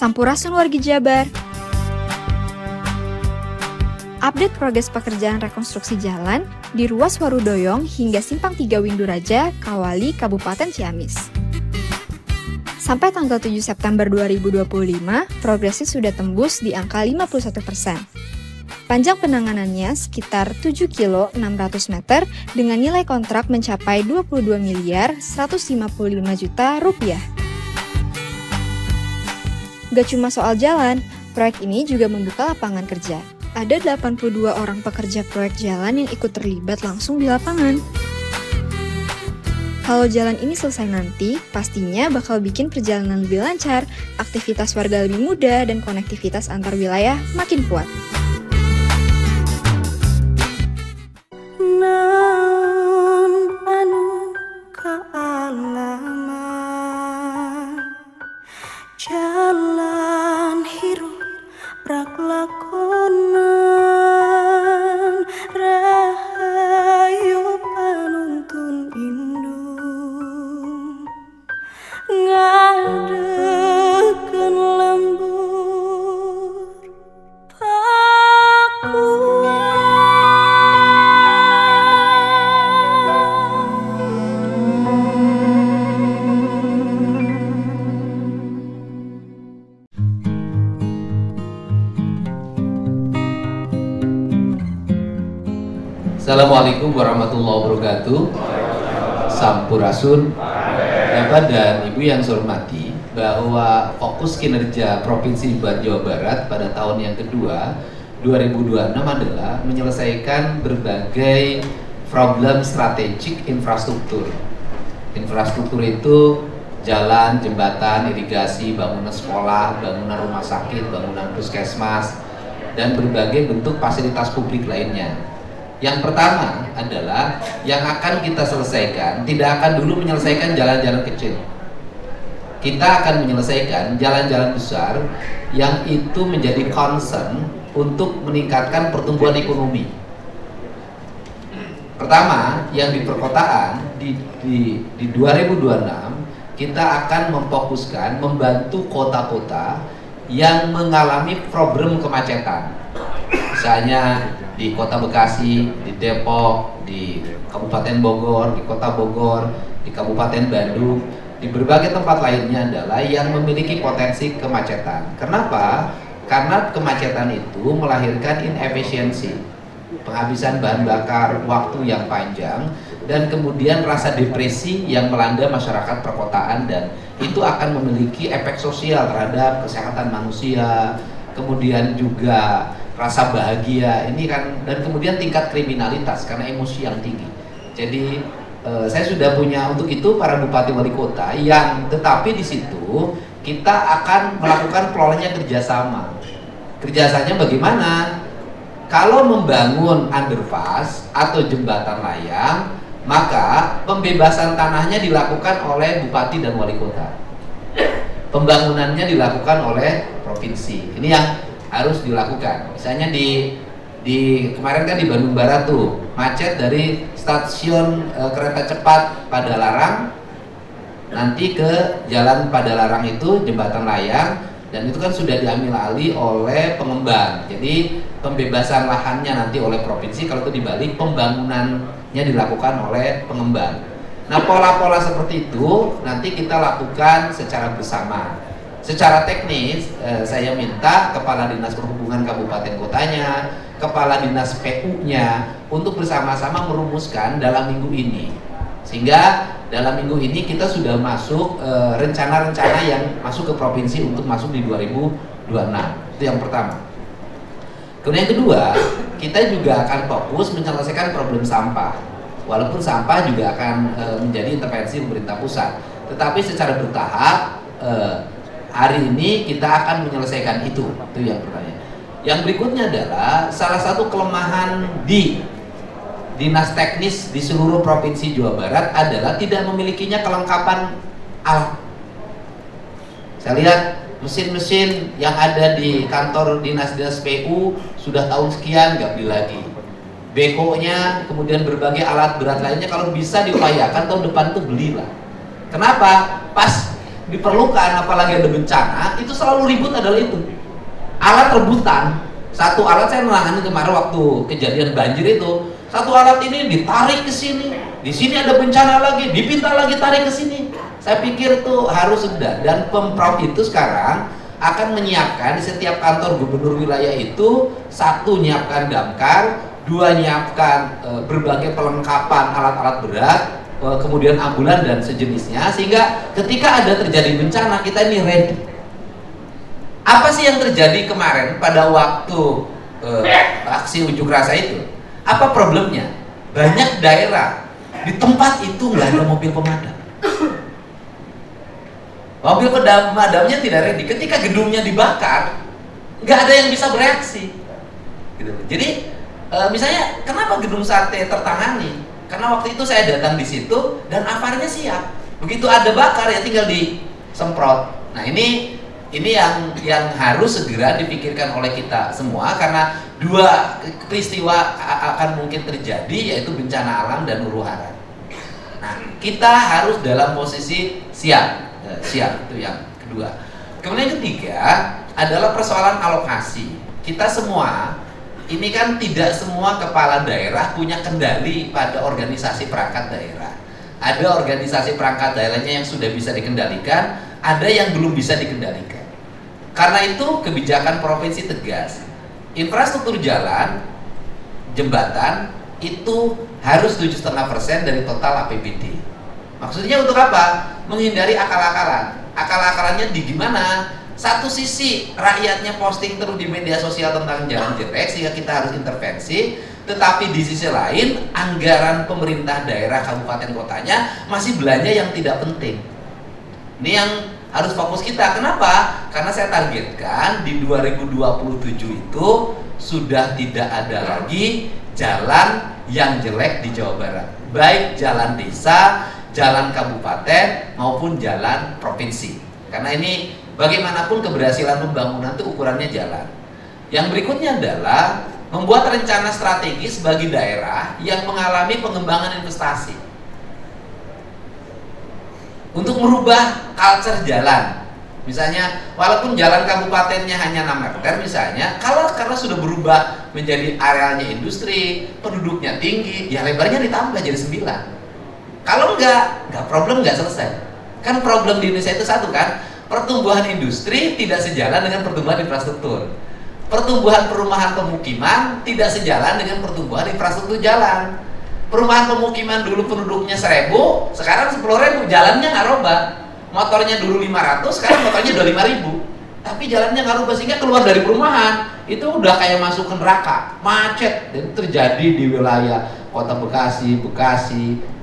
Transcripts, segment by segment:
Sampurasun wargi Jabar. Update progres pekerjaan rekonstruksi jalan di ruas Warudoyong hingga Simpang 3 Winduraja, Kawali, Kabupaten Ciamis. Sampai tanggal 7 September 2025, progresnya sudah tembus di angka 51%. Panjang penanganannya sekitar 7 kilo 600 meter dengan nilai kontrak mencapai 22 miliar 155 juta rupiah. Gak cuma soal jalan, proyek ini juga membuka lapangan kerja. Ada 82 orang pekerja proyek jalan yang ikut terlibat langsung di lapangan. Kalau jalan ini selesai nanti, pastinya bakal bikin perjalanan lebih lancar, aktivitas warga lebih mudah, dan konektivitas antar wilayah makin kuat. Jalan hirup prak lakonan rahayu panuntun indung ngadekeun lembur Assalamualaikum warahmatullahi wabarakatuh. Sampurasun. Bapak dan Ibu yang saya hormati, bahwa fokus kinerja Provinsi Jawa Barat pada tahun yang kedua 2026 adalah menyelesaikan berbagai problem strategik infrastruktur. Infrastruktur itu jalan, jembatan, irigasi, bangunan sekolah, bangunan rumah sakit, bangunan puskesmas, dan berbagai bentuk fasilitas publik lainnya. Yang pertama adalah yang akan kita selesaikan, tidak akan dulu menyelesaikan jalan-jalan kecil. Kita akan menyelesaikan jalan-jalan besar yang itu menjadi concern untuk meningkatkan pertumbuhan ekonomi. Pertama, yang di perkotaan di 2026 kita akan memfokuskan membantu kota-kota yang mengalami problem kemacetan. Misalnya di Kota Bekasi, di Depok, di Kabupaten Bogor, di Kota Bogor, di Kabupaten Bandung, di berbagai tempat lainnya adalah yang memiliki potensi kemacetan. Kenapa? Karena kemacetan itu melahirkan inefisiensi, penghabisan bahan bakar, waktu yang panjang, dan kemudian rasa depresi yang melanda masyarakat perkotaan, dan itu akan memiliki efek sosial terhadap kesehatan manusia, kemudian juga rasa bahagia ini kan, dan kemudian tingkat kriminalitas karena emosi yang tinggi. Jadi saya sudah punya untuk itu para bupati wali kota yang, tetapi di situ kita akan melakukan polanya kerjasama. Kerjasamanya bagaimana? Kalau membangun underpass atau jembatan layang, maka pembebasan tanahnya dilakukan oleh bupati dan wali kota. Pembangunannya dilakukan oleh provinsi. Ini yang harus dilakukan. Misalnya di kemarin kan di Bandung Barat tuh macet dari stasiun kereta cepat Padalarang nanti ke jalan Padalarang itu jembatan layang, dan itu kan sudah diambil alih oleh pengembang. Jadi pembebasan lahannya nanti oleh provinsi, kalau itu dibalik pembangunannya dilakukan oleh pengembang. Nah, pola-pola seperti itu nanti kita lakukan secara bersama. Secara teknis, saya minta Kepala Dinas Perhubungan Kabupaten Kotanya, Kepala Dinas PU-nya untuk bersama-sama merumuskan dalam minggu ini. Sehingga dalam minggu ini kita sudah masuk rencana-rencana yang masuk ke provinsi untuk masuk di 2026. Itu yang pertama. Kemudian yang kedua, kita juga akan fokus menyelesaikan problem sampah. Walaupun sampah juga akan menjadi intervensi pemerintah pusat, tetapi secara bertahap. Hari ini kita akan menyelesaikan itu yang pertanyaan. Yang berikutnya adalah salah satu kelemahan di dinas teknis di seluruh provinsi Jawa Barat adalah tidak memilikinya kelengkapan alat. Saya lihat mesin-mesin yang ada di kantor dinas-dinas PU sudah tahun sekian nggak beli lagi. Beko-nya, kemudian berbagai alat berat lainnya kalau bisa diupayakan tahun depan tuh belilah. Kenapa? Pas diperlukan, apalagi ada bencana, itu selalu ribut adalah itu. Alat rebutan. Satu alat saya menangani kemarin waktu kejadian banjir itu. Satu alat ini ditarik ke sini, di sini ada bencana lagi, dipinta lagi tarik ke sini. Saya pikir itu harus sudah, dan Pemprov itu sekarang akan menyiapkan di setiap kantor gubernur wilayah itu, satu nyiapkan damkar, dua nyiapkan berbagai perlengkapan alat-alat berat, kemudian ambulan dan sejenisnya, sehingga ketika ada terjadi bencana kita ini ready. Apa sih yang terjadi kemarin pada waktu aksi unjuk rasa itu? Apa problemnya? Banyak daerah di tempat itu nggak ada mobil pemadam. Mobil pemadamnya tidak ready. Ketika gedungnya dibakar, nggak ada yang bisa bereaksi. Gitu. Jadi misalnya kenapa gedung sate tertangani? Karena waktu itu saya datang di situ dan aparnya siap. Begitu ada bakar ya tinggal disemprot. Nah ini yang harus segera dipikirkan oleh kita semua, karena dua peristiwa akan mungkin terjadi, yaitu bencana alam dan huru-hara. Nah, kita harus dalam posisi siap, itu yang kedua. Kemudian yang ketiga adalah persoalan alokasi. Kita semua ini kan tidak semua kepala daerah punya kendali pada organisasi perangkat daerah. Ada organisasi perangkat daerahnya yang sudah bisa dikendalikan, ada yang belum bisa dikendalikan. Karena itu kebijakan provinsi tegas, infrastruktur jalan, jembatan itu harus 7,5% dari total APBD. Maksudnya untuk apa? Menghindari akal-akalan. Akal-akalannya di gimana? Satu sisi rakyatnya posting terus di media sosial tentang jalan jelek sehingga kita harus intervensi, tetapi di sisi lain anggaran pemerintah daerah kabupaten kotanya masih belanja yang tidak penting. Ini yang harus fokus kita. Kenapa? Karena saya targetkan di 2027 itu sudah tidak ada lagi jalan yang jelek di Jawa Barat, baik jalan desa, jalan kabupaten maupun jalan provinsi. Karena ini bagaimanapun keberhasilan pembangunan itu ukurannya jalan. Yang berikutnya adalah membuat rencana strategis bagi daerah yang mengalami pengembangan investasi untuk merubah culture jalan. Misalnya walaupun jalan kabupatennya hanya 6 meter misalnya, karena sudah berubah menjadi arealnya industri, penduduknya tinggi, ya lebarnya ditambah jadi 9. Kalau enggak problem, enggak selesai. Kan problem di Indonesia itu satu kan, pertumbuhan industri tidak sejalan dengan pertumbuhan infrastruktur. Pertumbuhan perumahan pemukiman tidak sejalan dengan pertumbuhan infrastruktur jalan. Perumahan pemukiman dulu penduduknya 1000, sekarang 10.000, jalannya nggak robah. Motornya dulu 500, sekarang motornya udah 5.000. Tapi jalannya nggak robah, sehingga keluar dari perumahan itu udah kayak masuk ke neraka, macet. Dan terjadi di wilayah kota Bekasi,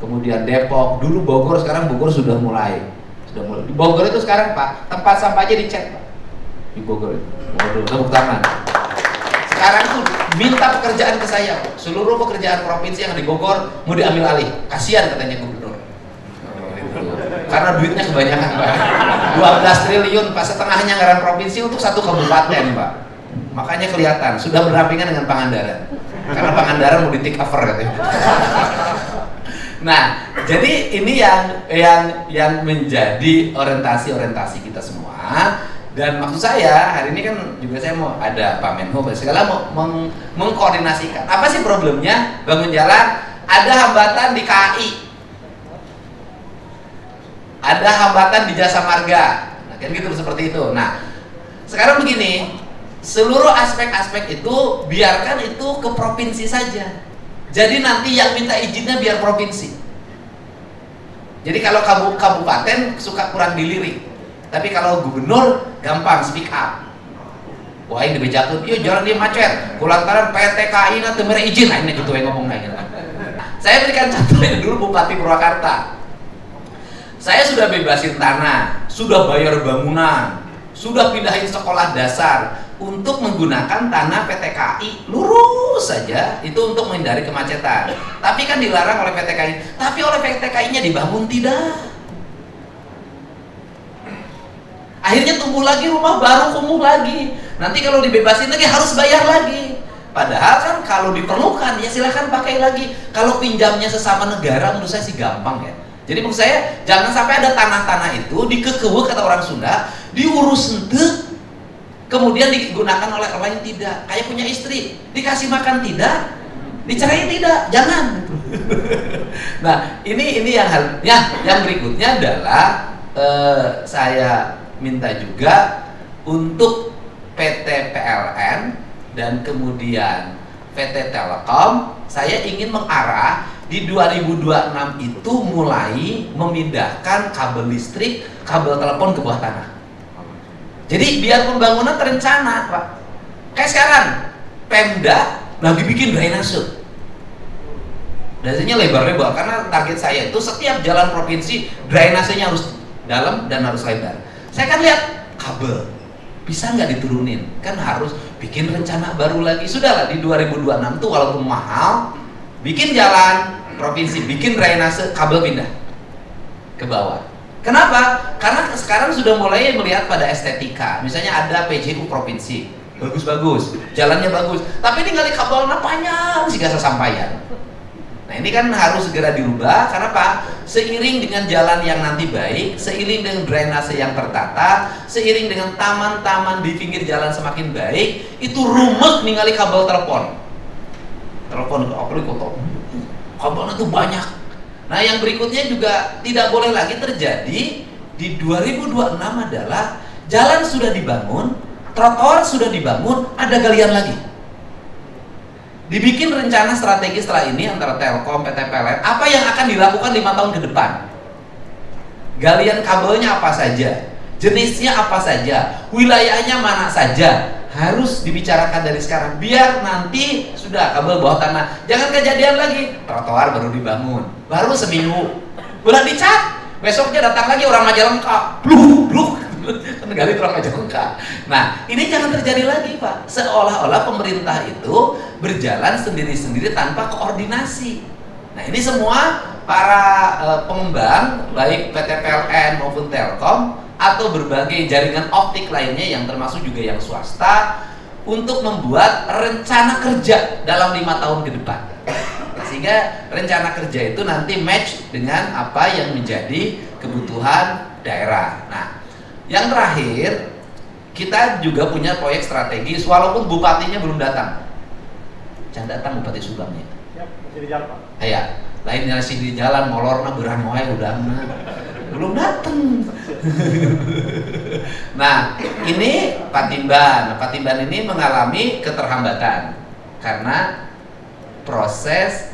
kemudian Depok. Dulu Bogor, sekarang Bogor sudah mulai. Di Bogor itu sekarang Pak, tempat sampahnya dicek Pak. Di Bogor itu. Waduh, tepuk tangan. Sekarang tuh minta pekerjaan ke saya, seluruh pekerjaan provinsi yang di Bogor mau diambil alih. Kasihan katanya gubernur. Karena duitnya kebanyakan Pak. 12 triliun Pak, setengahnya anggaran provinsi untuk satu kabupaten Pak. Makanya kelihatan sudah berdampingan dengan Pangandaran. Karena Pangandaran mau di take over katanya. Nah, jadi ini yang menjadi orientasi kita semua. Dan maksud saya hari ini kan juga saya mau ada Pak Menho segala mau mengkoordinasikan. Apa sih problemnya bangun jalan? Ada hambatan di KAI, ada hambatan di Jasa Marga, nah, kan gitu seperti itu. Nah, sekarang begini, seluruh aspek-aspek itu biarkan itu ke provinsi saja. Jadi nanti yang minta izinnya biar provinsi. Jadi kalau kabupaten suka kurang dilirik. Tapi kalau gubernur gampang speak up. Wah ini dibejakeun, iya jalan dia macet. Kulantaran PT KAI nanti mere izin, nah ini gitu yang ngomong gitu. Saya berikan contoh ini dulu Bupati Purwakarta. Saya sudah bebasin tanah, sudah bayar bangunan, sudah pindahin sekolah dasar untuk menggunakan tanah PT KAI lurus saja itu untuk menghindari kemacetan. Tapi kan dilarang oleh PT KAI. Tapi oleh PT KAI-nya dibangun tidak. Akhirnya tumbuh lagi rumah baru, kumuh lagi. Nanti kalau dibebasin lagi harus bayar lagi. Padahal kan kalau diperlukan ya silahkan pakai lagi. Kalau pinjamnya sesama negara menurut saya sih gampang ya. Jadi maksud saya jangan sampai ada tanah-tanah itu dikekewe kata orang Sunda, diurus ente, kemudian digunakan oleh orang yang tidak. Kayak punya istri, dikasih makan tidak, dicerai tidak, jangan. Nah ini yang berikutnya adalah saya minta juga untuk PT PLN dan kemudian PT Telkom, saya ingin mengarah di 2026 itu mulai memindahkan kabel listrik, kabel telepon ke bawah tanah. Jadi biar pembangunan terencana, Pak. Kayak sekarang, Pemda lagi bikin drainase. Drainasenya lebar-lebar karena target saya itu setiap jalan provinsi drainasenya harus dalam dan harus lebar. Saya kan lihat kabel bisa nggak diturunin? Kan harus bikin rencana baru lagi. Sudahlah di 2026 tuh walaupun mahal, bikin jalan provinsi, bikin drainase, kabel pindah ke bawah. Kenapa? Karena sekarang sudah mulai melihat pada estetika. Misalnya ada PJU provinsi, bagus-bagus, jalannya bagus, tapi ini kali kabelnya panjang sih gak sesampaian. Nah ini kan harus segera dirubah. Karena apa? Seiring dengan jalan yang nanti baik, seiring dengan drainase yang tertata, seiring dengan taman-taman di pinggir jalan semakin baik, itu rumek ningali kabel telepon apalagi kota kabelnya tuh banyak. Nah yang berikutnya juga tidak boleh lagi terjadi di 2026 adalah jalan sudah dibangun, trotoar sudah dibangun, ada galian lagi. Dibikin rencana strategi setelah ini antara Telkom, PT PLN, apa yang akan dilakukan 5 tahun ke depan. Galian kabelnya apa saja, jenisnya apa saja, wilayahnya mana saja, harus dibicarakan dari sekarang biar nanti sudah kabel bawah tanah. Jangan kejadian lagi trotoar baru dibangun, baru seminggu udah dicat, besoknya datang lagi orang Majalengka, bluk gali orang Majalengka. Nah ini jangan terjadi lagi, Pak. Seolah-olah pemerintah itu berjalan sendiri-sendiri tanpa koordinasi. Nah ini semua para pengembang baik PT PLN maupun Telkom atau berbagai jaringan optik lainnya yang termasuk juga yang swasta untuk membuat rencana kerja dalam 5 tahun ke depan, sehingga rencana kerja itu nanti match dengan apa yang menjadi kebutuhan daerah. Nah yang terakhir, kita juga punya proyek strategis walaupun bupatinya belum datang. Jangan datang Bupati Subangnya. Ya, masih di jalan, Pak. Iya, lain masih di jalan molorna berang wae udah belum datang. Nah ini Patimban ini mengalami keterhambatan karena proses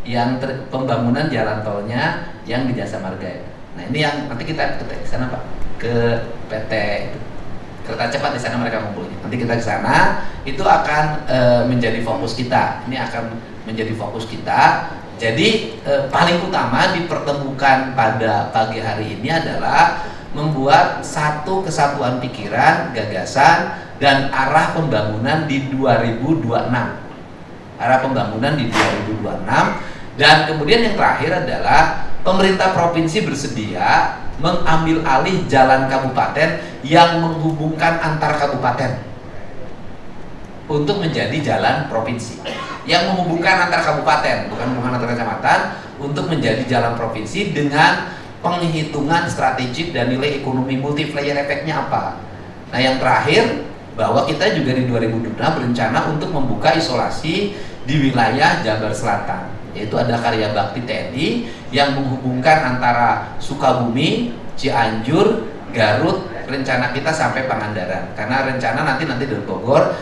yang pembangunan jalan tolnya yang di Jasa Marga. Nah ini yang nanti kita ke sana, Pak, ke PT kereta cepat di sana mereka ngumpulnya. Nanti kita ke sana, itu akan menjadi fokus kita. Ini akan menjadi fokus kita. Jadi paling utama dipertemukan pada pagi hari ini adalah membuat satu kesatuan pikiran, gagasan, dan arah pembangunan di 2026. Arah pembangunan di 2026. Dan kemudian yang terakhir adalah pemerintah provinsi bersedia mengambil alih jalan kabupaten yang menghubungkan antar kabupaten untuk menjadi jalan provinsi yang menghubungkan antar kabupaten, bukan menghubungkan antar kecamatan, untuk menjadi jalan provinsi dengan penghitungan strategik dan nilai ekonomi multiplier efeknya apa. Nah yang terakhir, bahwa kita juga di 2026 berencana untuk membuka isolasi di wilayah Jabar Selatan, yaitu ada Karya Bakti TNI yang menghubungkan antara Sukabumi, Cianjur, Garut, rencana kita sampai Pangandaran. Karena rencana nanti dari Bogor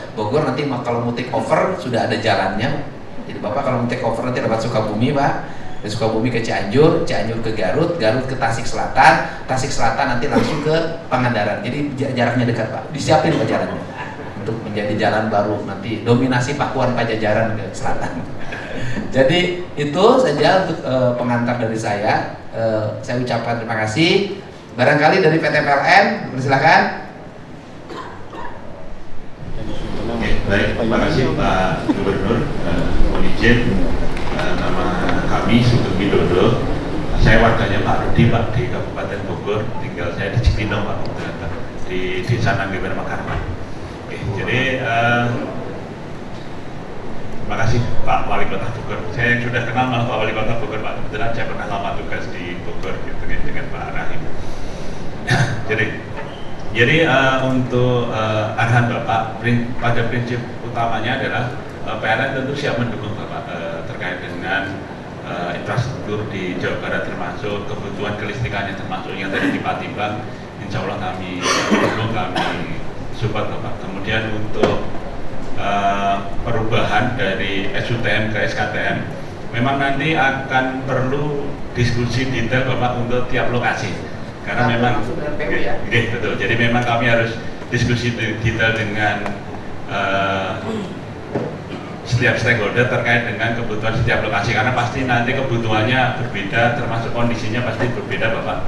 nanti kalau mau take over sudah ada jalannya. Jadi Bapak kalau mau take over nanti dapat Sukabumi, Pak. Dari Sukabumi ke Cianjur, Cianjur ke Garut, Garut ke Tasik Selatan, Tasik Selatan nanti langsung ke Pangandaran. Jadi jaraknya dekat, Pak. Disiapin Pak jalannya untuk menjadi jalan baru nanti dominasi Pakuan Pajajaran ke selatan. Jadi itu saja untuk pengantar dari saya. Saya ucapkan terima kasih. Barangkali dari PT PLN, silakan. Baik, terima kasih Pak Gubernur. Mohon izin, nama kami Sugeng Widodo. Saya warganya Pak Rudi, Pak, di Kabupaten Bogor. Tinggal saya di Cipinang, Pak, di Desa Nanggeber Mekar, Pak. Oke, jadi Terima kasih Pak Wali Kota Bogor. Saya yang sudah kenal malah Pak Wali Kota Bogor, Pak. Kebetulan saya pernah lama tugas di Bogor gitu, dengan Pak Rahim. Jadi untuk arahan Bapak pada prinsip utamanya adalah PLN tentu siap mendukung Bapak terkait dengan infrastruktur di Jawa Barat, termasuk kebutuhan kelistrikannya, termasuk yang tadi di Patimbang. Insya Allah kami dukung, kami support Bapak. Kemudian untuk perubahan dari SUTM ke SKTM, memang nanti akan perlu diskusi detail Bapak untuk tiap lokasi, karena memang betul. Jadi memang kami harus diskusi detail dengan setiap stakeholder terkait dengan kebutuhan setiap lokasi, karena pasti nanti kebutuhannya berbeda, termasuk kondisinya pasti berbeda Bapak.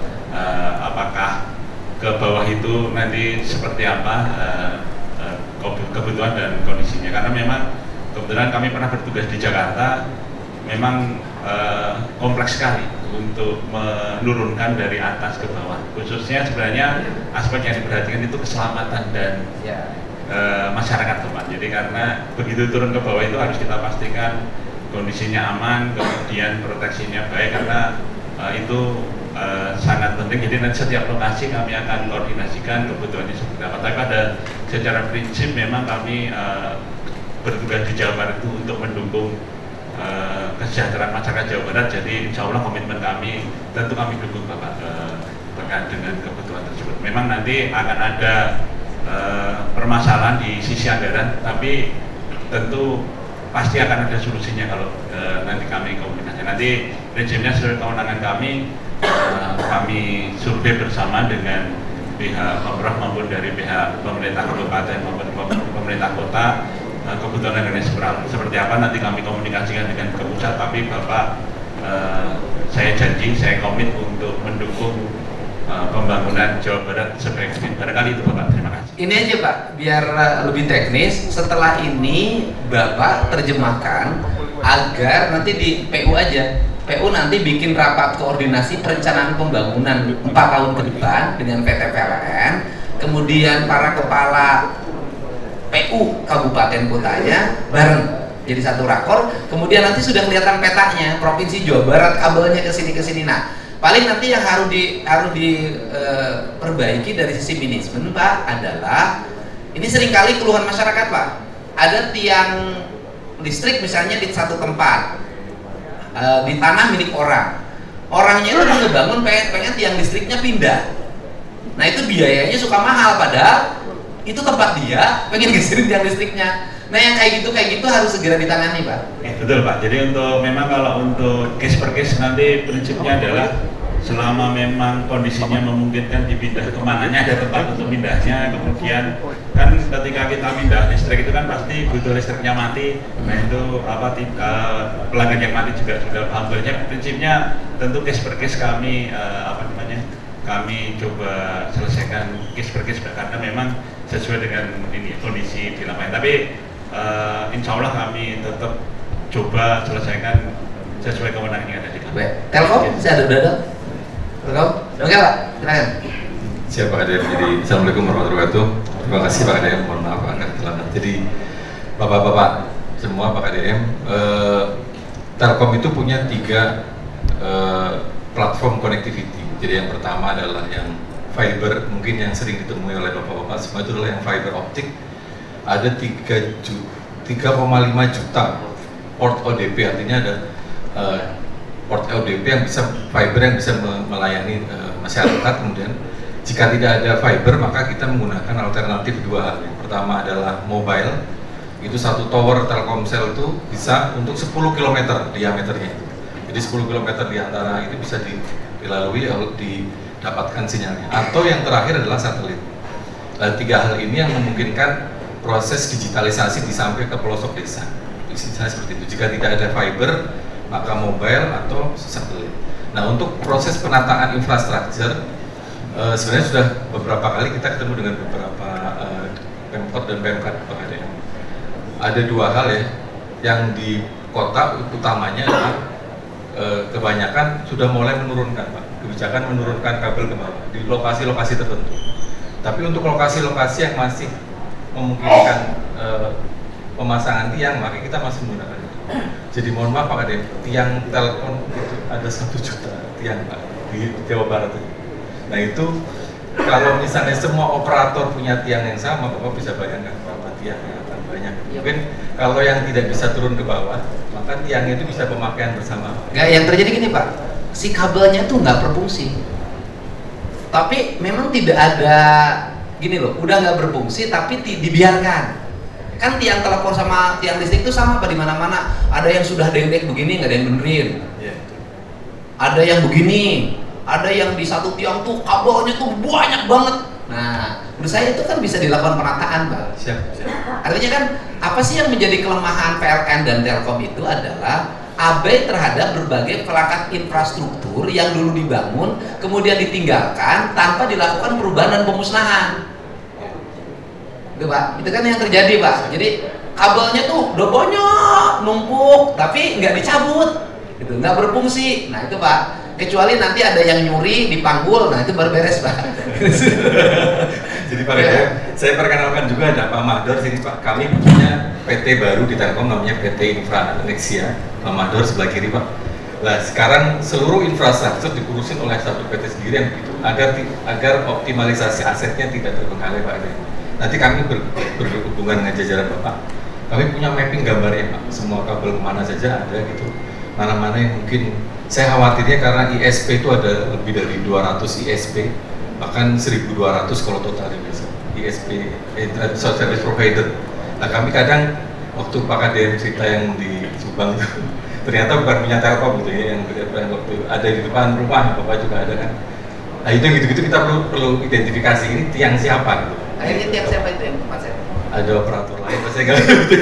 Apakah ke bawah itu nanti seperti apa kebutuhan dan kondisinya, karena memang kebetulan kami pernah bertugas di Jakarta, memang kompleks sekali untuk menurunkan dari atas ke bawah, khususnya sebenarnya aspek yang diperhatikan itu keselamatan dan masyarakat Pak. Jadi karena begitu turun ke bawah itu harus kita pastikan kondisinya aman, kemudian proteksinya baik, karena itu sangat penting. Jadi nanti setiap lokasi kami akan koordinasikan kebutuhannya seperti apa. Tapi pada secara prinsip memang kami bertugas di Jawa Barat itu untuk mendukung kesejahteraan masyarakat Jawa Barat. Jadi insya Allah komitmen kami tentu kami dukung Bapak terkait dengan kebutuhan tersebut. Memang nanti akan ada permasalahan di sisi anggaran, tapi tentu pasti akan ada solusinya kalau nanti kami komunikasi. Nanti prinsipnya sesuai kewenangan kami survei bersama dengan pihak Pemprov maupun dari pihak pemerintah kabupaten maupun pemerintah kota, kebutuhan anggaran seperti apa nanti kami komunikasikan dengan ke pusat. Tapi Bapak, saya janji, saya komit untuk mendukung pembangunan Jawa Barat sebaik mungkin. Barangkali itu Bapak, terima kasih. Ini aja Pak, biar lebih teknis, setelah ini Bapak terjemahkan agar nanti di PU aja. PU nanti bikin rapat koordinasi perencanaan pembangunan 4 tahun ke depan dengan PT PLN, kemudian para kepala PU kabupaten kotanya bareng jadi satu rakor, kemudian nanti sudah kelihatan petanya provinsi Jawa Barat kabelnya ke sini. Nah, paling nanti yang harus diperbaiki dari sisi manajemen Pak adalah ini seringkali keluhan masyarakat Pak. Ada tiang listrik misalnya di satu tempat, di tanah milik orangnya itu ngebangun pengen tiang listriknya pindah. Nah itu biayanya suka mahal, padahal itu tempat dia pengen geserin tiang listriknya. Nah yang kayak gitu harus segera ditangani Pak. Betul Pak. Jadi memang kalau untuk case per case nanti prinsipnya adalah selama memang kondisinya memungkinkan dipindah kemananya, ada tempat untuk pindahnya. Kemudian kan ketika kita pindah listrik itu kan pasti butuh listriknya mati. Nah itu pelanggan yang mati juga sudah paham. Prinsipnya tentu case per case kami kami coba selesaikan case per case karena memang sesuai dengan ini kondisi di lapangan. Tapi insya Allah kami tetap coba selesaikan sesuai kewenangan yang ada di kami. Telkom bisa ada. Oke Pak, silakan. Siap Pak Kadem. Jadi Assalamualaikum warahmatullahi wabarakatuh. Terima kasih Pak Kadem. Mohon maaf agak terlambat. Jadi Bapak-bapak semua Pak Kadem, Telkom itu punya 3 platform connectivity. Jadi yang pertama adalah yang fiber, mungkin yang sering ditemui oleh Bapak-bapak semua itu adalah yang fiber optik. Ada 3,5 juta port ODP, artinya ada port ODP yang bisa fiber yang bisa melayani masyarakat. Kemudian jika tidak ada fiber maka kita menggunakan alternatif 2 hal. Yang pertama adalah mobile, itu satu tower Telkomsel itu bisa untuk 10 km diameternya. Jadi 10 km di antara itu bisa dilalui lalu didapatkan sinyalnya. Atau yang terakhir adalah satelit. Dan 3 hal ini yang memungkinkan proses digitalisasi sampai ke pelosok desa. Misalnya seperti itu. Jika tidak ada fiber maka mobile atau satelit. Nah untuk proses penataan infrastruktur sebenarnya sudah beberapa kali kita ketemu dengan beberapa Pemkot dan Pemkad Pak Kadem. Ada 2 hal ya, yang di kota utamanya adalah kebanyakan sudah mulai menurunkan Pak, kebijakan menurunkan kabel ke bawah di lokasi-lokasi tertentu. Tapi untuk lokasi-lokasi yang masih memungkinkan pemasangan tiang, maka kita masih menggunakan itu. Jadi mohon maaf Pak Kadep, tiang telepon itu ada 1 juta tiang Pak di Jawa Barat itu. Nah itu kalau misalnya semua operator punya tiang yang sama, Bapak bisa bayangkan berapa tiang yang akan banyak. Mungkin kalau yang tidak bisa turun ke bawah, maka tiangnya itu bisa pemakaian bersama. Nggak, yang terjadi gini Pak, si kabelnya tuh nggak berfungsi. Tapi memang tidak ada, gini loh, udah nggak berfungsi tapi dibiarkan. Kan tiang telepon sama tiang listrik itu sama Pak di mana-mana. Ada yang sudah dendek begini nggak ada yang benerin. Ada yang begini, ada yang di satu tiang tuh kabelnya tuh banyak banget. Nah, menurut saya itu kan bisa dilakukan penataan Pak. Siap. Artinya kan apa sih yang menjadi kelemahan PLN dan Telkom itu adalah abai terhadap berbagai perangkat infrastruktur yang dulu dibangun kemudian ditinggalkan tanpa dilakukan perubahan dan pemusnahan. Itu Pak, itu kan yang terjadi Pak. Jadi kabelnya tuh udah banyak numpuk tapi nggak dicabut, gitu, nggak berfungsi. Nah itu Pak, kecuali nanti ada yang nyuri dipanggul, nah itu baru beres Pak. Jadi Pak Kadep, saya perkenalkan juga ada Pak Mahdor sini Pak. Kami punya PT baru di Telkom namanya PT Infra Nexia. Pak Mahdor sebelah kiri Pak. Nah sekarang seluruh infrastruktur diurusin oleh satu PT sendiri yang begitu agar optimalisasi asetnya tidak terbengkalai Pak Kadep. Nanti kami berhubungan dengan jajaran Bapak. Kami punya mapping gambarnya Pak. Semua kabel kemana saja ada gitu. Mana-mana yang mungkin saya khawatirnya karena ISP itu ada lebih dari 200 ISP, bahkan 1.200 kalau total biasa ISP, service provider. Nah kami kadang waktu Pak Kadep cerita yang di Subang itu ternyata bukan punya Telkom gitu ya, yang waktu ada di depan rumah Bapak juga ada kan. Nah itu gitu-gitu kita perlu identifikasi ini tiang siapa gitu. Akhirnya tiang siapa itu yang tempat saya? Ada operator lain, saya nggak ngerti.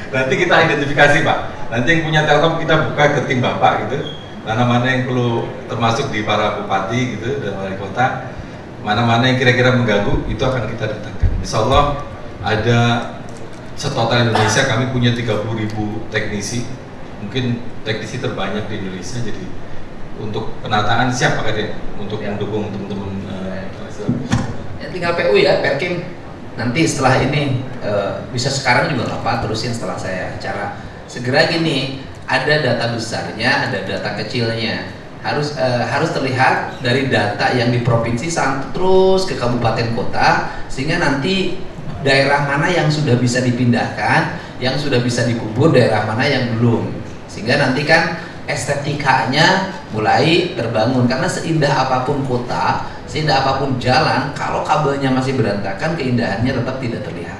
Nanti kita identifikasi Pak. Nanti yang punya Telkom kita buka ke tim Bapak gitu. Mana-mana yang perlu termasuk di para bupati gitu dan wali kota. Mana-mana yang kira-kira mengganggu itu akan kita datangkan. Insya Allah ada setotal Indonesia kami punya 30.000 teknisi. Mungkin teknisi terbanyak di Indonesia. Jadi untuk penataan siap Pak Kadep untuk mendukung teman-teman. Tinggal PU ya, Perkim. Nanti setelah ini bisa sekarang juga nggak apa, terusin setelah saya acara. Segera gini, ada data besarnya, ada data kecilnya. Harus terlihat dari data yang di provinsi sampai terus ke kabupaten kota, sehingga nanti daerah mana yang sudah bisa dipindahkan, yang sudah bisa dikubur, daerah mana yang belum. Sehingga nanti kan estetikanya mulai terbangun, karena seindah apapun kota, seindah apapun jalan, kalau kabelnya masih berantakan, keindahannya tetap tidak terlihat.